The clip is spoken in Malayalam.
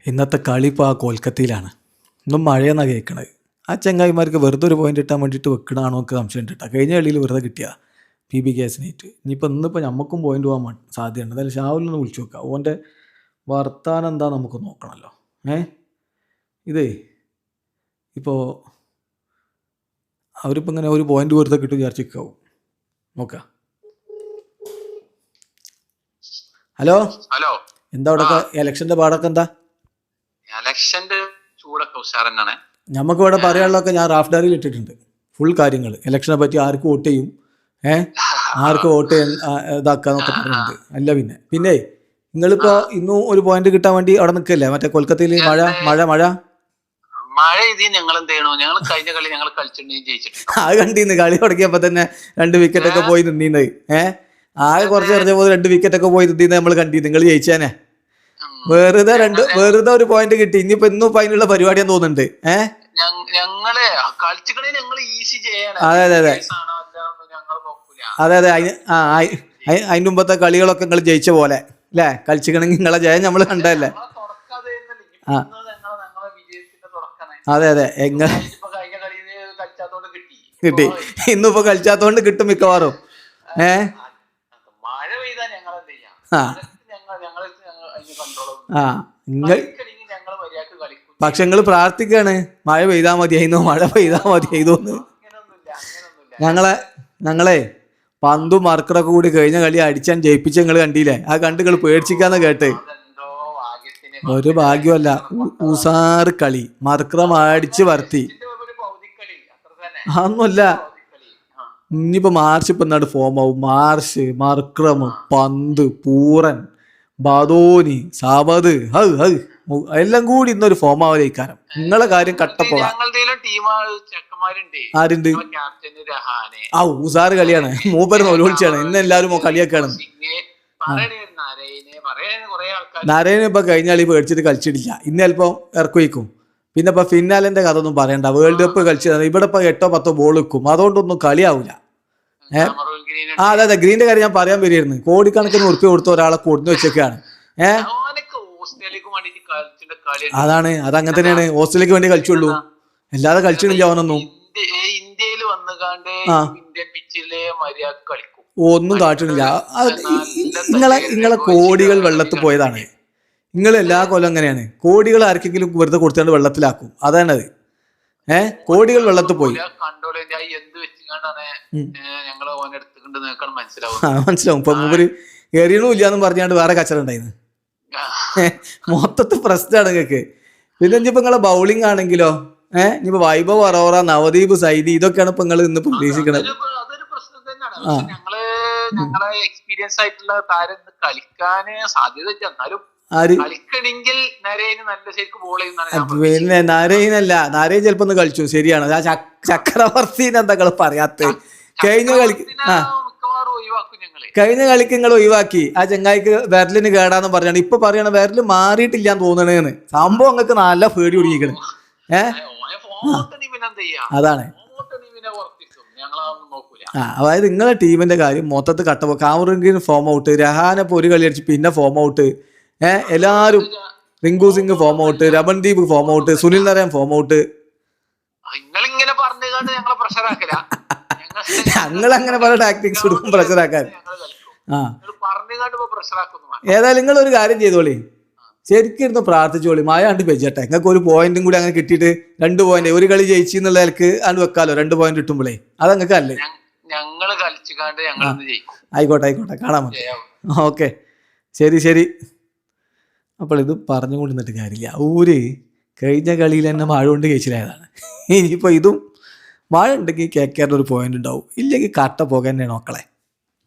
ഇന്നത്തെ കളി ഇപ്പോൾ ആ കൊൽക്കത്തയിലാണ്. ഇന്നും മഴയെന്നാണ് കേൾക്കണത്. ആ ചങ്ങായിമാർക്ക് വെറുതെ ഒരു പോയിന്റ് ഇട്ടാൻ വേണ്ടിയിട്ട് വെക്കണാണോ ഒക്കെ സംശയം ഇട്ടാ. കഴിഞ്ഞ കളിയിൽ വെറുതെ കിട്ടിയ PB കേസിനേറ്റ്. ഇന്നിപ്പോൾ നമുക്കും പോയിന്റ് പോകാൻ സാധ്യതയുണ്ട്. എന്തായാലും ഷാവുലിനൊന്ന് വിളിച്ചു നോക്കുക. ഓൻ്റെ വർത്താനം എന്താ നമുക്ക് നോക്കണമല്ലോ. ഇതേ ഇപ്പോൾ അവരിപ്പോൾ ഇങ്ങനെ ഒരു പോയിന്റ് വെറുതെ കിട്ടും വിചാരിച്ചിരിക്കാവും. നോക്കാം. ഹലോ ഹലോ, എന്താ അവിടെ ഇലക്ഷൻ്റെ പാടൊക്കെ എന്താ? ഇലക്ഷന്റെ ചൂടൊക്കെ ഉഷാറന്നാണ്. നമുക്ക് ഇവിടെ പറയാനുള്ളതൊക്കെ ഞാൻ റാഫ് ഡയറിയിൽ ഇട്ടിട്ടുണ്ട്. ഫുൾ കാര്യങ്ങൾ ഇലക്ഷനെ പറ്റി, ആർക്ക് വോട്ട് ചെയ്യും, ആർക്ക് വോട്ട് ഇതാക്കാന്നൊക്കെ പറഞ്ഞിട്ടുണ്ട്. അല്ല പിന്നെ നിങ്ങളിപ്പോ ഇന്നും ഒരു പോയിന്റ് കിട്ടാൻ വേണ്ടി അവിടെ നിൽക്കല്ലേ? മറ്റേ കൊൽക്കത്തയിൽ മഴ മഴ മഴ മഴ ഇത് ഞങ്ങൾ എന്ത് ചെയ്യണോ? ഞങ്ങൾ കഴിഞ്ഞ കളി ഞങ്ങൾ കളിച്ചിട്ടുണ്ടെങ്കിൽ ജയിച്ചിട്ടുണ്ട്. അത് കണ്ടിന്ന് കളി തുടങ്ങിയപ്പോ തന്നെ 2 വിക്കറ്റ് ഒക്കെ പോയി നിന്നീന്നത്. ആകെ കുറച്ച് പറഞ്ഞപ്പോൾ 2 വിക്കറ്റ് ഒക്കെ പോയി നിന്നീന്ന് നമ്മൾ കണ്ടിന്ന്. നിങ്ങൾ ജയിച്ചാനെ. വെറുതെ ഒരു പോയിന്റ് കിട്ടി. ഇനിയിപ്പോ ഇന്നും അതിനുള്ള പരിപാടിയാന്ന് തോന്നുന്നുണ്ട്. ഞങ്ങള് കളിച്ചിക്കണേ ഞങ്ങൾ ഈസി ചെയ്യാണ്. അതെ അതിന് മുമ്പത്തെ കളികളൊക്കെ നിങ്ങൾ ജയിച്ച പോലെ അല്ലേ? കളിച്ചിക്കണെങ്കിൽ നിങ്ങളെ ജയം നമ്മള് കണ്ടല്ലേ? അതെ കിട്ടി. ഇന്നിപ്പോ കളിച്ചാത്തോണ്ട് കിട്ടും മിക്കവാറും. മഴ പെയ്താൽ ഞങ്ങൾ എന്ത് ചെയ്യാം? പക്ഷെ നിങ്ങൾ പ്രാർത്ഥിക്കാണ് മഴ പെയ്താ മതിയായിരുന്നു, മഴ പെയ്താ മതിയായിരുന്നു. ഞങ്ങളെ പന്തും മർക്കറൊക്കെ കൂടി കഴിഞ്ഞ കളി അടിച്ചാൻ ജയിപ്പിച്ച നിങ്ങൾ കണ്ടില്ലേ? ആ കണ്ടുകൾ പേടിച്ചിക്കാന്ന് കേട്ട്. ഒരു ഭാഗ്യമല്ല, ഉസാറ് കളി മർക്കറം അടിച്ച് വർത്തി. അതൊന്നുമല്ല. ഇനിയിപ്പോ മാർച്ച് ഇപ്പൊ എന്നാട് ഫോം ആവും. മാർച്ച്, മർക്രം, പന്ത്, പൂറൻ, ബദോനി, സബദ്, എല്ലാം കൂടി ഇന്നൊരു ഫോം ആവലേക്കാരം. നിങ്ങളെ കാര്യം കട്ടപ്പോകാം. ആരുണ്ട്? ആ ഉസാറ് കളിയാണ്. മൂപ്പര് ഒളിച്ചാണ്. ഇന്ന് എല്ലാരും കളിയൊക്കെയാണ്. നരേന് ഇപ്പൊ കഴിഞ്ഞ കളി പേടിച്ചിട്ട് കളിച്ചിട്ടില്ല. ഇന്ന് ചിലപ്പോ ഇറക്കി വയ്ക്കും. പിന്നെ ഇപ്പൊ ഫിന്നാലിന്റെ കഥ ഒന്നും പറയണ്ട. വേൾഡ് കപ്പ് കളിച്ചത് ഇവിടെ ഇപ്പൊ 8 10 ബോൾ വെക്കും. അതുകൊണ്ടൊന്നും കളിയാവൂല. അതെ ഗ്രീന്റെ കാര്യം ഞാൻ പറയാൻ വരികയായിരുന്നു. കോടിക്കണക്കിന് ഉറുപ്പിക കൊടുത്ത ഒരാളെ കൊടുന്നു വെച്ചൊക്കെയാണ്. അതാണ് അതങ്ങനെ തന്നെയാണ്. ഓസ്ട്രേലിയക്ക് വേണ്ടി കളിച്ചുള്ളൂ, അല്ലാതെ കളിച്ചിട്ടില്ല അവനൊന്നും. ഒന്നും കാട്ടണില്ല. നിങ്ങളെ കോടികൾ വെള്ളത്തിൽ പോയതാണ്. നിങ്ങൾ എല്ലാ കൊല്ലം അങ്ങനെയാണ്. കോടികൾ ആർക്കെങ്കിലും വെറുതെ കൊടുത്തുകൊണ്ട് വെള്ളത്തിലാക്കും. അതാണത്. കോടികൾ വെള്ളത്തിൽ പോയി. മനസ്സിലാവും. ഇപ്പൊ മൂപ്പര് എറിയണു ഇല്ലാന്നും പറഞ്ഞാണ്ട് വേറെ കച്ചറ ഉണ്ടായിരുന്നു. മൊത്തത്തിൽ പ്രശ്നമാണ് നിങ്ങൾക്ക്. പിന്നെ ഇനിയിപ്പോ നിങ്ങളെ ബൗളിംഗ് ആണെങ്കിലോ ഇനിയിപ്പോ വൈഭവ് അറോറ, നവദീപ്, സൈദി ഇതൊക്കെയാണ് ഇപ്പൊ നിങ്ങൾ ഇന്ന് പ്രതീക്ഷിക്കുന്നത്. എക്സ്പീരിയൻസ് ആയിട്ടുള്ള താരം കളിക്കാന് സാധ്യത. എന്നാലും പിന്നെ നരേനല്ല, നരേൻ ചിലപ്പോ ഒന്ന് കളിച്ചു. ശരിയാണ്. ആ ചക്രവർത്തിനെ എന്താ നിങ്ങൾ പറയാത്ത? കഴിഞ്ഞ കളിക്ക് നിങ്ങൾ ഒഴിവാക്കി. ആ ചെങ്ങായിക്ക് വിരലിന് കേടാന്ന് പറഞ്ഞാണ്. ഇപ്പൊ പറയണ വിരല് മാറിയിട്ടില്ലാന്ന് തോന്നണേന്ന്. സംഭവം നിങ്ങൾക്ക് നല്ല പേടി ഒടുങ്ങിക്കണ്. അതാണ്. അതായത് നിങ്ങളെ ടീമിന്റെ കാര്യം മൊത്തത്തിൽ കട്ടപ്പോ. കാമറൂൻ ഫോം ഔട്ട്, രഹാനപ്പോ ഒരു കളി അടിച്ച് പിന്നെ ഫോം ഔട്ട്. എല്ലാരും Rinku Singh form out, Ramandeep form out, Sunil Narayan form out. ഞങ്ങൾ അങ്ങനെ പല ടാക്ടിക്സ് കൊടുക്കും പ്രഷറാക്കാൻ. ഏതായാലും നിങ്ങൾ ഒരു കാര്യം ചെയ്തോളി, ശരിക്കും ഇരുന്ന് പ്രാർത്ഥിച്ചോളി. മഴ കണ്ട് വെച്ചട്ടെ. നിങ്ങൾക്ക് ഒരു പോയിന്റും കൂടി അങ്ങനെ കിട്ടിയിട്ട് 2 പോയിന്റ് ഒരു കളി ജയിച്ചു എന്നുള്ള നിലക്ക് അത് വെക്കാലോ. 2 പോയിന്റ് കിട്ടുമ്പോഴേ അത് നിങ്ങൾക്ക് അല്ലേ? ആയിക്കോട്ടെ കാണാൻ മതി. ഓക്കെ ശരി. അപ്പോൾ ഇത് പറഞ്ഞുകൊണ്ട് നിന്നിട്ട് കാര്യമില്ല. കഴിഞ്ഞ കളിയിൽ തന്നെ മഴ കൊണ്ട് കഴിച്ചിലായതാണ്. ഇനിയിപ്പോൾ ഇതും മഴ ഉണ്ടെങ്കിൽ KKR ഒരു പോയിന്റ് ഉണ്ടാവും, ഇല്ലെങ്കിൽ കട്ട പോകാൻ തന്നെയാണ് മക്കളെ.